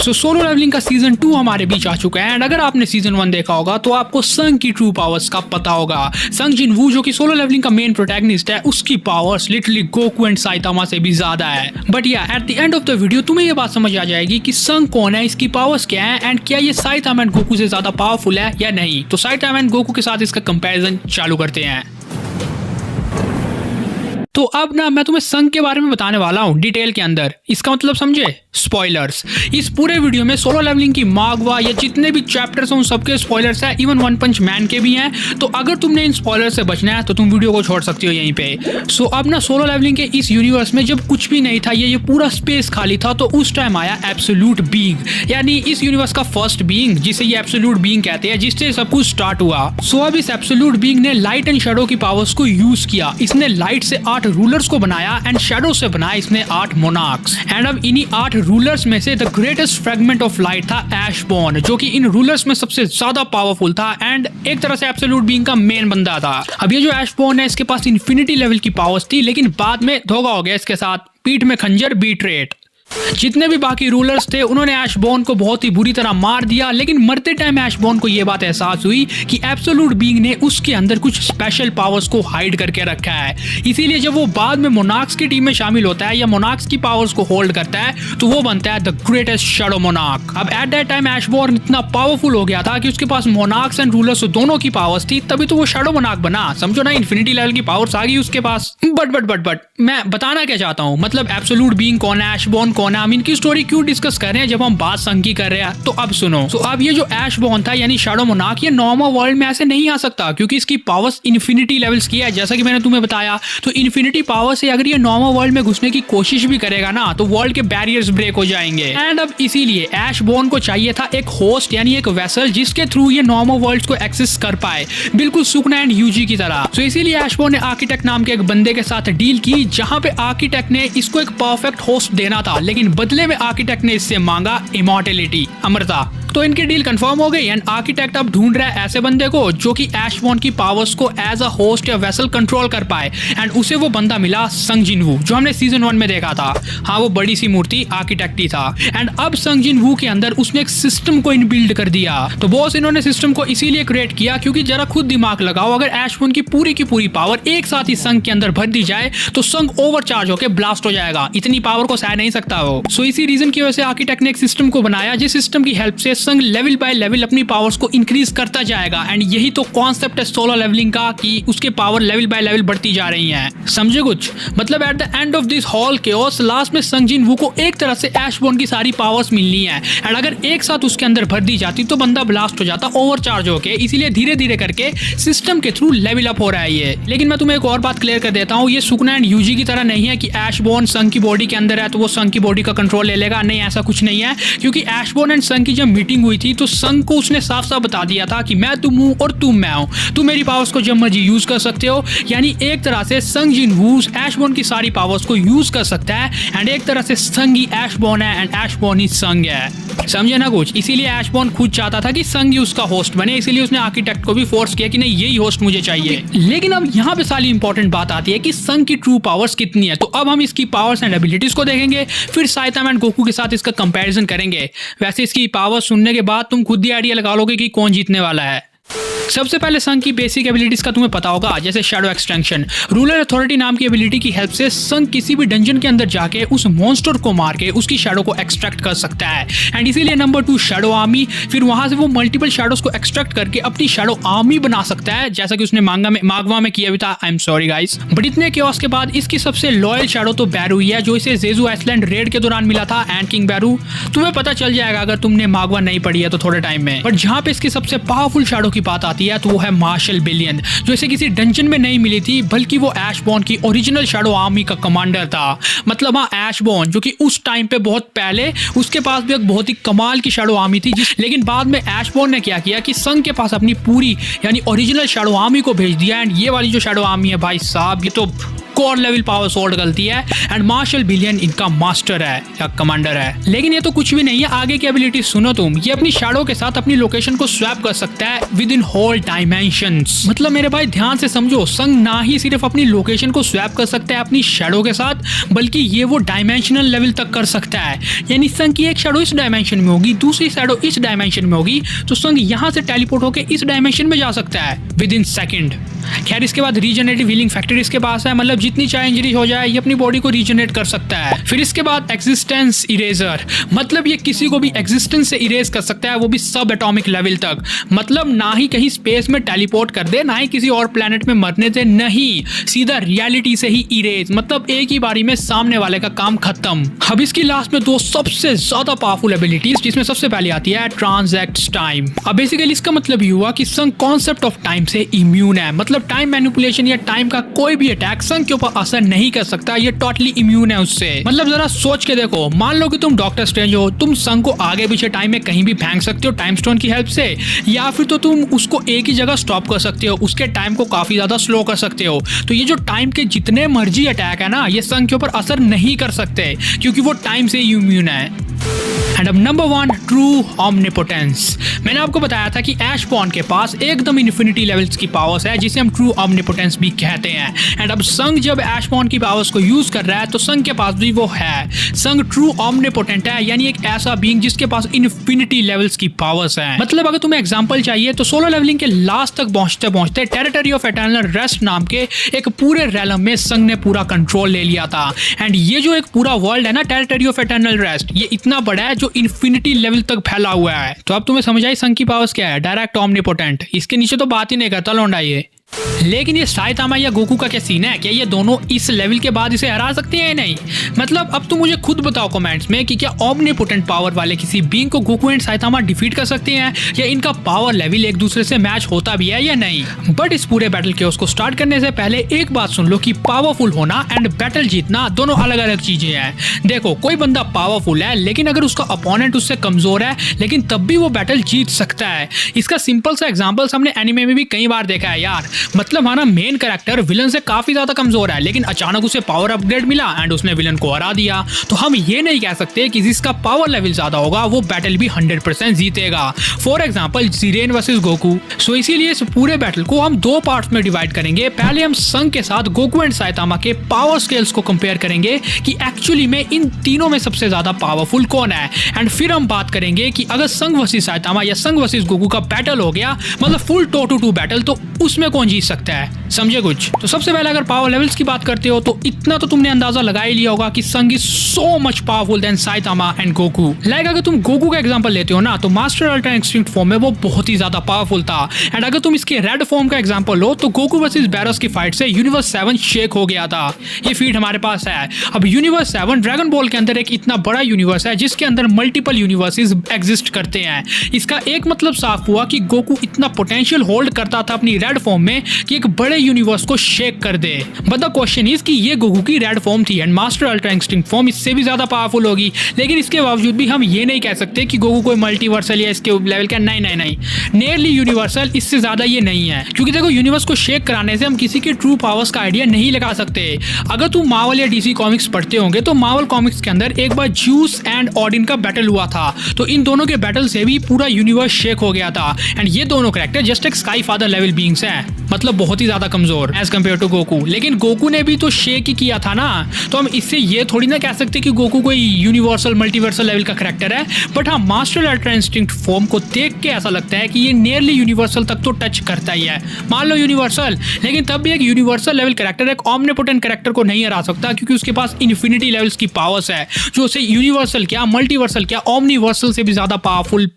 सो solo levelling का season 2 हमारे बीच आ चुका है एंड अगर आपने सीजन 1 देखा होगा तो आपको संग की ट्रू पावर्स का पता होगा। संग जिनवू जो कि सोलो लेवलिंग का मेन प्रोटैगनिस्ट है, उसकी powers literally Goku and Saitama से भी ज्यादा है। बट या eight the end of the video तुम्हें ये बात समझ आ जाएगी कि संग कौन है, इसकी पावर्स क्या है एंड क्या ये साइतामा एंड गोकू से ज्यादा पावरफुल है या नहीं। तो साइतामा एंड गोकू के साथ इसका कंपैरिजन चालू करते हैं। तो अब ना मैं तुम्हें संग के बारे में बताने वाला हूँ डिटेल के अंदर। इसका मतलब समझे, स्पॉयलर्स। इस पूरे वीडियो में सोलो लेवलिंग की मागवा या जितने भी चैप्टर्स हैं उन सबके स्पॉयलर्स हैं, इवन वन पंच मैन के भी हैं। तो अगर तुमने इन स्पॉयलर से बचना है तो तुम वीडियो को छोड़ सकते हो यहीं पे। सो अब ना सोलो लेवलिंग के इस यूनिवर्स में जब कुछ भी नहीं था, ये पूरा स्पेस खाली था, तो उस टाइम आया एब्सोल्यूट बीइंग, यानी इस यूनिवर्स का फर्स्ट बीइंग जिसे ये एब्सोल्यूट बीइंग कहते हैं, जिससे सब कुछ स्टार्ट हुआ। सो अब इस एब्सोल्यूट बीइंग ने लाइट एंड शैडो की पावर्स को यूज किया। इसने लाइट से 8 रूलर्स को बनाया एंड शैडो से बनाया इसने 8 मोनार्क्स। एंड अब इन्हीं 8 रूलर्स में से the greatest fragment of light था ऐशबॉर्न, जो कि इन रूलर्स में सबसे ज्यादा पावरफुल था एंड एक तरह से एब्सोल्यूट बीइंग का मेन बंदा था। अब ये जो ऐशबॉर्न है, इसके पास इन्फिनिटी लेवल की पावर्स थी, लेकिन बाद में धोखा हो गया इसके साथ। पीठ में खंजर, बीट रेट। जितने भी बाकी रूलर्स थे उन्होंने ऐशबॉर्न को बहुत ही बुरी तरह मार दिया, लेकिन मरते टाइम ऐशबॉर्न को यह बात एहसास हुई कि एब्सोल्यूट बीइंग ने उसके अंदर कुछ स्पेशल पावर्स को हाइड करके रखा है। इसीलिए जब वो बाद में मोनार्क्स की टीम में शामिल होता है या मोनार्क्स की पावर्स को होल्ड करता है तो वो बनता है द ग्रेटेस्ट शैडो मोनार्क। अब एट दैट टाइम ऐशबॉर्न इतना पावरफुल हो गया था कि उसके पास मोनार्क्स एंड रूलर्स दोनों की पावर्स थी, तभी तो वो शैडो मोनार्क बना। समझो ना, इन्फिनिटी लेवल की पावर्स आ गई उसके पास। बट मैं बताना क्या चाहता हूँ, मतलब एब्सोल्यूट बीइंग कौन है, ऐशबॉर्न कौन है, हम इनकी स्टोरी क्यों डिस्कस कर रहे हैं जब हम बात संग की कर रहे हैं। तो अब सुनो। तो अब ये जो ऐशबॉर्न था यानी शैडो मोनार्क, ये नॉर्मल वर्ल्ड में ऐसे नहीं आ सकता क्योंकि इसकी पावर्स इन्फिनिटी लेवल्स की है, जैसा कि मैंने तुम्हें बताया। तो इन्फिनिटी पावर से अगर ये नॉर्मल वर्ल्ड में घुसने की कोशिश भी करेगा ना तो वर्ल्ड के बैरियर्स ब्रेक हो जाएंगे। एंड अब इसीलिए ऐशबॉर्न को चाहिए था एक होस्ट यानी एक वेसल जिसके थ्रू ये नॉर्मल वर्ल्ड को एक्सेस कर पाए, बिल्कुल सुकना एंड यूजी की तरह। तो इसीलिए ऐशबॉर्न ने आर्किटेक्ट नाम के एक बंदे के साथ डील की, जहां पे आर्किटेक्ट ने इसको एक परफेक्ट होस्ट देना था, लेकिन बदले में आर्किटेक्ट ने इससे मांगा इमॉर्टैलिटी, अमरता। तो इनकी डील कंफर्म हो गई एंड आर्किटेक्ट अब ढूंढ रहा है ऐसे बंदे को जो कि ऐशबॉर्न की पावर्स को एज अ होस्ट या वेसल कंट्रोल कर पाए। एंड उसे वो बंदा मिला संग जिनवू, जो हमने सीजन 1 में देखा था। हाँ, वो बड़ी सी मूर्ति आर्किटेक्ट ही था। एंड अब संग जिनवू के अंदर उसने एक सिस्टम को इनबिल्ड कर दिया। तो बॉस इन्होंने सिस्टम को इसीलिए क्रिएट किया क्योंकि जरा खुद दिमाग लगाओ, अगर ऐशबॉर्न की पूरी पावर एक साथ ही संग के अंदर भर दी जाए तो संग ओवरचार्ज होकर ब्लास्ट हो जाएगा। इतनी पावर को सह नहीं सकता वो। सो इसी रीजन की वजह से आर्किटेक्ट ने एक सिस्टम को बनाया जिस सिस्टम की हेल्प से संग लेवल बाय लेवल अपनी पावर्स को इंक्रीज करता जाएगा। एंड यही तो कॉन्सेप्ट है सोलो लेवलिंग का कि उसके पावर लेवल बाय लेवल बढ़ती जा रही हैं। समझे कुछ? मतलब at the end of this whole chaos last में संग जिनवू को एक तरह से ऐशबॉर्न की सारी पावर्स मिलनी है एंड अगर एक साथ उसके अंदर भर दी जाती तो बंदा ब्लास्ट हो जाता ओवरचार्ज होके। इसीलिए धीरे धीरे करके सिस्टम के थ्रू लेवल अप हो रहा है ये। लेकिन मैं तुम्हें एक और बात क्लियर कर देता हूँ, ये सुकना एंड यूजी की तरह नहीं है कि ऐशबॉर्न संग की बॉडी के अंदर है तो वो संग की बॉडी का कंट्रोल ले लेगा। नहीं, ऐसा कुछ नहीं है, क्योंकि ऐशबॉर्न एंड संग की जब मीटिंग हुई थी तो संग को उसने साफ साफ बता दिया था कि मैं तुम हूं और तुम मैं हूं, तुम मेरी पावर्स को जब मर्जी यूज कर सकते हो। यानी एक तरह से संग जिनवू ऐशबॉर्न की सारी पावर्स को यूज कर सकता है एंड एक तरह से संग ही ऐशबॉर्न है एंड ऐशबॉर्न ही संग है। समझे ना कुछ? इसीलिए ऐशबॉर्न खुद चाहता था कि संग ही उसका होस्ट बने, इसीलिए उसने आर्किटेक्ट को भी फोर्स किया कि नहीं, यही होस्ट मुझे चाहिए। लेकिन अब यहाँ पे सारी इंपॉर्टेंट बात आती है कि संग की ट्रू पावर्स कितनी है। तो अब हम इसकी पावर्स एंड एबिलिटीज को देखेंगे, फिर साइतामा एंड गोकू के साथ इसका कंपैरिजन करेंगे। वैसे इसकी पावर सुनने के बाद तुम खुद ही आइडिया लगा लोगे कि कौन जीतने वाला है। सबसे पहले संग की बेसिक एबिलिटीज का तुम्हें पता होगा, जैसे शैडो एक्सटेंशन। रूलर अथॉरिटी नाम की एबिलिटी की हेल्प से संग किसी भी डंजन के अंदर जाके उस मॉन्स्टर को मार के उसकी शैडो को एक्सट्रैक्ट कर सकता है। एंड इसीलिए नंबर 2 शैडो आर्मी, फिर वहां से वो मल्टीपल शैडोज को एक्सट्रैक्ट करके अपनी शैडो आर्मी बना सकता है, जैसा कि उसने मागवा में किया भी था। I am sorry guys. But इतने केओस के बाद इसकी सबसे लॉयल शैडो तो बैरू ही है, जो इसे जेजू आइसलैंड रेड के दौरान मिला था। एंड किंग बैरू तुम्हें पता चल जाएगा अगर तुमने मागवा नहीं पढ़ी है तो थोड़े टाइम में। बट जहां पे इसकी सबसे पावरफुल शैडो की बात आती है तो वो है मार्शल बिलियन, जो इसे किसी डंजन में नहीं मिली थी, बल्कि वो ऐशबॉर्न की ओरिजिनल शैडो आर्मी का कमांडर था। मतलब हाँ, ऐशबॉर्न जो कि उस टाइम पे बहुत पहले उसके पास भी एक बहुत ही कमाल की शैडो आर्मी थी, लेकिन बाद में ऐशबॉर्न ने क्या किया कि संग के पास अपनी पूरी यानी ओरिजिनल शैडो आर्मी को भेज दिया। एंड ये वाली जो शैडो आर्मी है भाई साहब, ये तो गॉड लेवल पावर सोर्ड गलती है एंड मार्शल बिलियन इनका मास्टर है या कमांडर है। लेकिन ये तो कुछ भी नहीं है, आगे की एबिलिटी सुनो तुम। ये अपनी शैडो के साथ अपनी लोकेशन को स्वैप कर सकता है विद इन होल डायमेंशंस। मतलब मेरे भाई ध्यान से समझो, संग ना ही सिर्फ अपनी लोकेशन को स्वैप कर सकता है अपनी शैडो के साथ, बल्कि ये वो डायमेंशनल लेवल तक कर सकता है। यानी संग की एक शैडो इस डायमेंशन में होगी, दूसरी शैडो इस डायमेंशन में होगी, तो संग यहाँ से टेलीपोर्ट होकर इस डायमेंशन में जा सकता है विद इन सेकेंड। खैर इसके बाद रीजनरेटिव हीलिंग फैक्टर इसके पास है, मतलब जितनी चाहे इंजरी हो जाए ये अपनी बॉडी को रीजनरेट कर सकता है। फिर इसके बाद एक्सिस्टेंस इरेजर, मतलब ये किसी को भी एक्सिस्टेंस से इरेज कर सकता है, वो भी सब एटॉमिक लेवल तक। मतलब ना ही कहीं स्पेस में टेलीपोर्ट कर दे, ना ही किसी और प्लेनेट में मरने से, नहीं सीधा रियलिटी से ही इरेज, मतलब एक ही बारी में सामने वाले का काम खत्म। अब इसकी लास्ट में दो सबसे ज्यादा पावरफुल एबिलिटीज, जिसमें सबसे पहले आती है ट्रांजैक्ट टाइम। अब बेसिकली इसका मतलब ये हुआ कि संग कॉन्सेप्ट ऑफ टाइम से इम्यून है, मतलब टाइम मैनिपुलेशन या टाइम का कोई भी अटैक संग के ऊपर असर नहीं कर सकता, ये टोटली इम्यून है उससे। मतलब जरा सोच के देखो, मान लो कि तुम डॉक्टर स्ट्रेंज हो, तुम संग को आगे पीछे टाइम में कहीं भी फेंक सकते हो टाइम स्टोन की हेल्प से, या फिर तो तुम उसको एक ही जगह स्टॉप कर सकते हो, उसके टाइम को काफी ज्यादा स्लो कर सकते हो। तो ये जो टाइम के जितने मर्जी अटैक है ना, ये संग के ऊपर असर नहीं कर सकते क्योंकि वो टाइम से इम्यून है। एंड अब नंबर 1, ट्रू ऑमनिपोटेंस। मैंने आपको बताया था कि ऐश बॉर्न के पास एकदम इन्फिनिटी लेवल्स की पावर्स है, जिसे हम ट्रू ऑमनिपोटेंस भी कहते हैं। एंड अब संग जब ऐश बॉर्न की पावर्स को यूज कर रहा है तो संग के पास भी वो है। संग ट्रू ऑमनिपोटेंट है, यानी एक ऐसा बीइंग जिसके पास इन्फिनिटी लेवल्स की पावर्स है। मतलब अगर तुम्हें एग्जांपल चाहिए तो सोलो लेवलिंग के लास्ट तक पहुंचते पहुंचते टेरिटरी ऑफ एटर्नल रेस्ट नाम के एक पूरे रेलम में संग ने पूरा कंट्रोल ले लिया था। एंड ये जो एक पूरा वर्ल्ड है ना, टेरिटरी ऑफ एटर्नल रेस्ट, ये इतना बड़ा है जो इन्फिनिटी लेवल तक फैला हुआ है। तो अब तुम्हें समझ आई संग की पावर्स क्या है, डायरेक्ट ऑमनिपोटेंट। इसके नीचे तो बात ही नहीं करता लौंडा ये। लेकिन ये साइतामा या गोकू का क्या सीन है, क्या ये दोनों इस लेवल के बाद इसे हरा सकते हैं या नहीं? मतलब अब तुम मुझे खुद बताओ कमेंट्स में कि क्या ऑमनिपोटेंट पावर वाले किसी बीइंग को गोकू एंड साइतामा डिफीट कर सकते हैं, या इनका पावर लेवल एक दूसरे से मैच होता भी है या नहीं। बट इस पूरे बैटल के उसको स्टार्ट करने से पहले एक बात सुन लो कि पावरफुल होना एंड बैटल जीतना दोनों अलग अलग चीजें हैं। देखो कोई बंदा पावरफुल है लेकिन अगर उसका अपोनेंट उससे कमजोर है, लेकिन तब भी वो बैटल जीत सकता है। इसका सिंपल सा एग्जाम्पल हमने एनिमे में भी कई बार देखा है यार। मतलब हमारा मेन कैरेक्टर विलन से काफी ज्यादा कमजोर है, लेकिन अचानक उसे पावर अपग्रेड मिला एंड उसने विलन को हरा दिया। तो हम ये नहीं कह सकते कि जिसका पावर लेवल ज्यादा होगा वो बैटल भी 100% जीतेगा। For example Jiren versus Goku. सो इसीलिए इस पूरे बैटल को हम दो पार्ट्स में डिवाइड करेंगे। पहले हम संग के साथ गोकू एंड साइतामा के पावर स्केल्स को कंपेयर करेंगे कि एक्चुअली में इन तीनों में सबसे ज्यादा पावरफुल कौन है। एंड फिर हम बात करेंगे कि अगर संग वर्सेस साइतामा या संग वर्सेस गोकू का बैटल हो गया, मतलब फुल 2-2 बैटल, तो उसमें कौन जीत सकता है। समझे कुछ? तो सबसे पहले अगर पावर लेवल्स की बात करते हो तो इतना तो तुमने अंदाजा लगा ही लिया होगा कि संग is so much powerful than Saitama and Goku. Like अगर तुम गोकू का एग्जांपल लेते हो ना, तो मास्टर अल्ट्रा इंस्टिंक्ट फॉर्म में वो बहुत ही ज्यादा पावरफुल था। एंड अगर तुम इसके रेड फॉर्म का एग्जांपल लो तो गोकू वर्सेस बैरस की फाइट से यूनिवर्स 7 शेक हो गया था। ये फीड हमारे पास है। अब यूनिवर्स 7 ड्रैगन बॉल के अंदर एक इतना बड़ा यूनिवर्स है जिसके अंदर मल्टीपल यूनिवर्सेस एग्जिस्ट करते हैं। इसका एक मतलब साफ हुआ कि गोकू इतना पोटेंशियल होल्ड करता था अपनी रेड फॉर्म में कि एक बड़े यूनिवर्स को शेक कर दे। बट द क्वेश्चन इज कि ये गोकू की रेड फॉर्म थी and master ultra instinct form इससे भी ज्यादा पावरफुल होगी। लेकिन इसके बावजूद भी हम ये नहीं कह सकते कि गोकू कोई मल्टीवर्सल या इसके लेवल का, नहीं, नियरली यूनिवर्सल इससे ज्यादा ये नहीं है। क्योंकि देखो यूनिवर्स को शेक कराने से हम किसी के ट्रू पावर्स का आइडिया नहीं लगा सकते। अगर तुम मार्वल या डीसी कॉमिक्स पढ़ते होंगे तो मार्वल कॉमिक्स के अंदर एक बार ज्यूस एंड ऑडिन का बैटल हुआ था, तो इन दोनों के बैटल से भी पूरा यूनिवर्स शेक हो गया था। एंड ये दोनों कैरेक्टर जस्ट एक स्काई फादर लेवल बीइंग्स हैं, मतलब बहुत ही ज्यादा कमजोर एज कम्पेयर टू गोकू। लेकिन गोकू ने भी तो शेक ही किया था ना, तो हम इससे ये थोड़ी ना कह सकते कि गोकू कोई यूनिवर्सल मल्टीवर्सल लेवल का कैरेक्टर है। बट हाँ, मास्टर अल्ट्रा इंस्टिंक्ट फॉर्म को देख के ऐसा लगता है कि ये नियरली यूनिवर्सल तक तो टच करता ही है। मान लो यूनिवर्सल, लेकिन तब भी एक यूनिवर्सल लेवल कैरेक्टर एक ऑमनिपोटेंट कैरेक्टर को नहीं हरा सकता, क्योंकि उसके पास इन्फिनिटी लेवल्स की पावर्स है जो उसे यूनिवर्सल क्या, मल्टीवर्सल क्या, ओमनिवर्सल से भी ज्यादा पावरफुल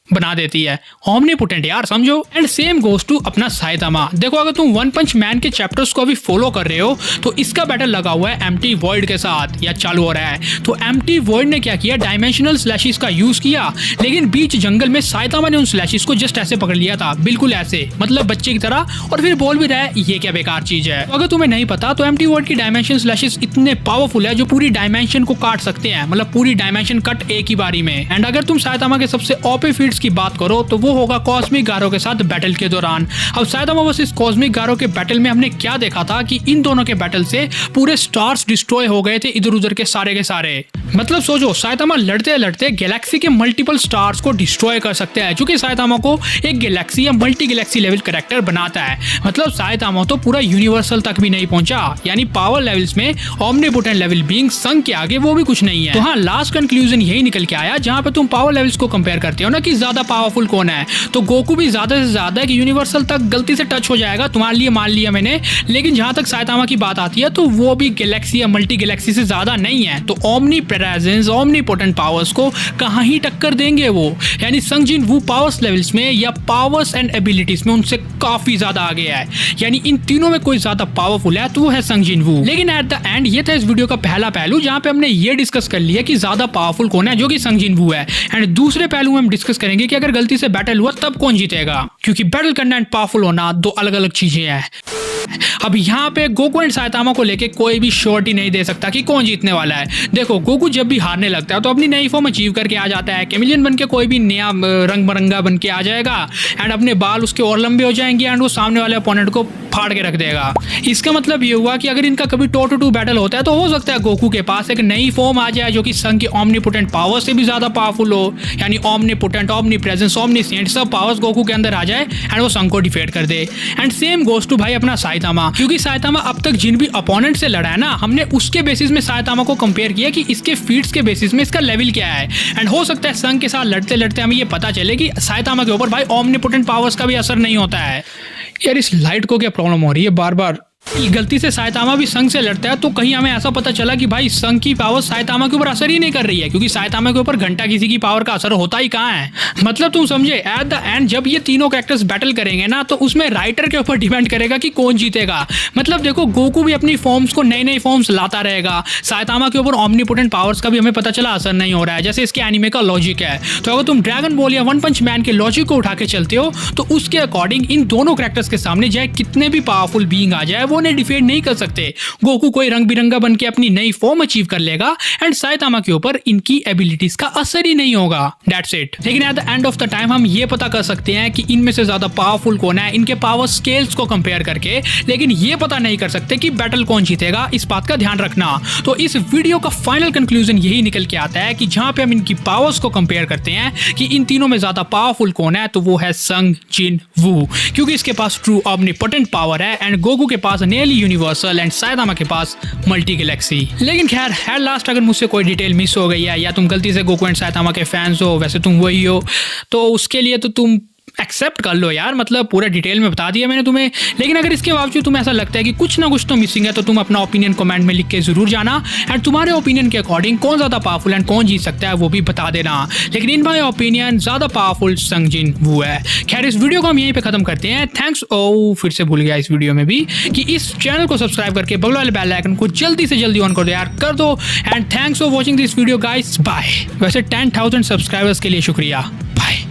बना देती है। ओमनिपोटेंट यार, समझो। एंड सेम गोस टू अपना साइतामा। देखो अगर तुम वन पंच मैन के चैप्टर्स को अभी फॉलो कर रहे हो तो इसका बैटल लगा हुआ है एम्प्टी वॉइड के साथ या चालू हो रहा है। तो एम्प्टी वॉइड ने क्या किया, डायमेंशनल स्लैशेस का यूज किया, लेकिन बीच जंगल में साइतामा ने उन स्लैशेस को जस्ट ऐसे पकड़ लिया था, बिल्कुल ऐसे, मतलब बच्चे की तरह, और फिर बोल भी रहा है ये क्या बेकार चीज है। तो अगर तुम्हें नहीं पता तो एम्प्टी वॉइड की डायमेंशन स्लैशेस इतने पावरफुल है जो पूरी डायमेंशन को काट सकते हैं, मतलब पूरी डायमेंशन कट एक ही बारी में। एंड अगर तुम साइतामा के सबसे ओपी फीट लेवल्स की बात करो तो वो होगा कॉस्मिक गारो के साथ बैटल के दौरान। अब साइतामा वर्सेस कॉस्मिक गारो के बैटल में हमने क्या देखा था कि इन दोनों के बैटल से पूरे स्टार्स डिस्ट्रॉय हो गए थे इधर उधर के सारे। मतलब सोचो, साइतामा लड़ते लड़ते गैलेक्सी के मल्टीपल स्टार्स को डिस्ट्रॉय कर सकते हैं, जो कि साइतामा को एक गैलेक्सी या मल्टी गैलेक्सी लेवल कैरेक्टर बनाता है। मतलब साइतामा तो पूरा यूनिवर्सल तक भी नहीं पहुंचा, यानी पावर लेवल्स में ओमनीपोटेंट लेवल बीइंग संग के आगे वो भी कुछ नहीं है। तो हाँ, लास्ट कंक्लूजन यही निकल के आया, जहां पे तुम पावर लेवल्स को कंपेयर करते हो ना कि ज्यादा पावरफुल कौन है, तो गोकू भी ज्यादा से ज्यादा कि यूनिवर्सल तक गलती से टच हो जाएगा तुम्हारे लिए, मान लिया मैंने। लेकिन जहां तक साइतामा की बात आती है तो वो भी गैलेक्सी या मल्टी गैलेक्सी से ज्यादा नहीं है। तो ओमनी प्रेजेंस, ओमनीपोटेंट पावर्स को कहां ही टक्कर देंगे वो, यानी संग जिन वू पावर्स लेवल्स में या पावर्स एंड एबिलिटीज में उनसे काफी ज्यादा आगे है। यानी इन तीनों में कोई ज्यादा पावरफुल है तो वो है संग जिन वू। लेकिन एट द एंड ये था इस वीडियो का पहला पहलू, जहां पे हमने ये डिस्कस कर लिया कि ज्यादा पावरफुल कौन है, जो कि संग जिन वू है। एंड दूसरे पहलू में हम डिस्कस करेंगे कि अगर गलती से बैटल हुआ तब कौन जीतेगा, क्योंकि बैटल करना एंड पावरफुल होना दो अलग अलग चीजें हैं। अब यहाँ पे गोकू एंड साइतामा को लेके कोई भी श्योरिटी नहीं दे सकता कि कौन जीतने वाला है। देखो, गोकू जब भी हारने लगता है तो अपनी नई फॉर्म अचीव करके आ जाता है, कैमिलियन बन के कोई भी नया रंग बरंगा बन के आ जाएगा एंड अपने बाल उसके और लंबे हो जाएंगे एंड वो सामने वाले अपोनेंट को फाड़ के रख देगा। इसका मतलब ये हुआ कि अगर इनका कभी 2-2 बैटल होता है तो हो सकता है गोकू के पास एक नई फॉर्म आ जाए जो कि संग की ओमनीपोटेंट पावर से भी ज्यादा पावरफुल हो, यानी ओमनीपोटेंट, ओमनीप्रेजेंस, ओमनीसेंट सब पावर्स गोकू के अंदर आ जाए एंड वो संग को डिफीट कर दे। एंड सेम गोस टू भाई अपना साइतामा, क्योंकि साइतामा अब तक जिन भी अपोनेंट से लड़ा है ना, हमने उसके बेसिस में साइतामा को कंपेयर किया कि इसके फीट्स के बेसिस में इसका लेवल क्या है। एंड हो सकता है संग के साथ लड़ते लड़ते हमें ये पता चले कि साइतामा के ऊपर भाई ओमनीपोटेंट पावर्स का भी असर नहीं होता है। यार इस लाइट को क्या प्रॉब्लम हो रही है बार बार? गलती से साइतामा भी संग से लड़ता है तो कहीं हमें ऐसा पता चला कि भाई संग की पावर साइतामा के ऊपर असर ही नहीं कर रही है, क्योंकि साइतामा के ऊपर घंटा किसी की पावर का असर होता ही कहाँ है। मतलब तुम समझे, एट द एंड जब ये तीनों कैरेक्टर्स बैटल करेंगे ना तो उसमें राइटर के ऊपर डिपेंड करेगा कि कौन जीतेगा। मतलब देखो, गोकू भी अपनी फॉर्म्स को नई नई फॉर्म्स लाता रहेगा, साइतामा के ऊपर ओमनीपोटेंट पावर्स का भी हमें पता चला असर नहीं हो रहा है, जैसे इसके एनिमे का लॉजिक है। तो अगर तुम ड्रैगन बॉल या वन पंच मैन के लॉजिक को उठा के चलते हो तो उसके अकॉर्डिंग इन दोनों कैरेक्टर्स के सामने चाहे कितने भी पावरफुल बीइंग आ जाए वो उन्हें डिफीट नहीं कर सकते। गोकू कोई रंग बिरंगा बनके अपनी नई फॉर्म अचीव कर लेगा एंड साइतामा के ऊपर इनकी एबिलिटीज का असर ही नहीं होगा। That's it. लेकिन at the end of the time हम ये पता कर सकते हैं कि इनमें से ज्यादा पावरफुल कौन है इनके पावर स्केल्स को कंपेयर करके, लेकिन ये पता नहीं कर सकते कि बैटल कौन जीतेगा। इस बात का ध्यान रखना। तो इस वीडियो का फाइनल कंक्लूजन यही निकल के आता है कि जहां पे हम इनकी पावर्स को कंपेयर करते हैं कि इन तीनों में ज्यादा पावरफुल कौन है, तो वो है संग जिन वू, क्योंकि इसके पास ट्रू ओमनीपोटेंट पावर है एंड गोकू के पास नियरली यूनिवर्सल एंड साइतामा के पास मल्टी गैलेक्सी। लेकिन खैर एट लास्ट अगर मुझसे कोई डिटेल मिस हो गई है या तुम गलती से गोकू एंड साइतामा के फैंस हो, वैसे तुम वही हो, तो उसके लिए तो तुम एक्सेप्ट कर लो यार, मतलब पूरा डिटेल में बता दिया मैंने तुम्हें। लेकिन अगर इसके बावजूद तुम्हें ऐसा लगता है कि कुछ ना कुछ तो मिसिंग है तो तुम अपना ओपिनियन कमेंट में लिख के जरूर जाना एंड तुम्हारे ओपिनियन के अकॉर्डिंग कौन ज्यादा पावरफुल एंड कौन जीत सकता है वो भी बता देना। लेकिन इन माय ओपिनियन ज्यादा पावरफुल संग जिन वू है। खैर इस वीडियो को हम यहीं पे खत्म करते हैं। थैंक्स। फिर से भूल गया इस वीडियो में भी कि इस चैनल को सब्सक्राइब करके बगल वाले बेल आइकन को जल्दी से जल्दी ऑन कर दो यार, कर दो। And thanks for watching this video guys, bye. वैसे 10,000 सब्सक्राइबर्स के लिए शुक्रिया, बाय।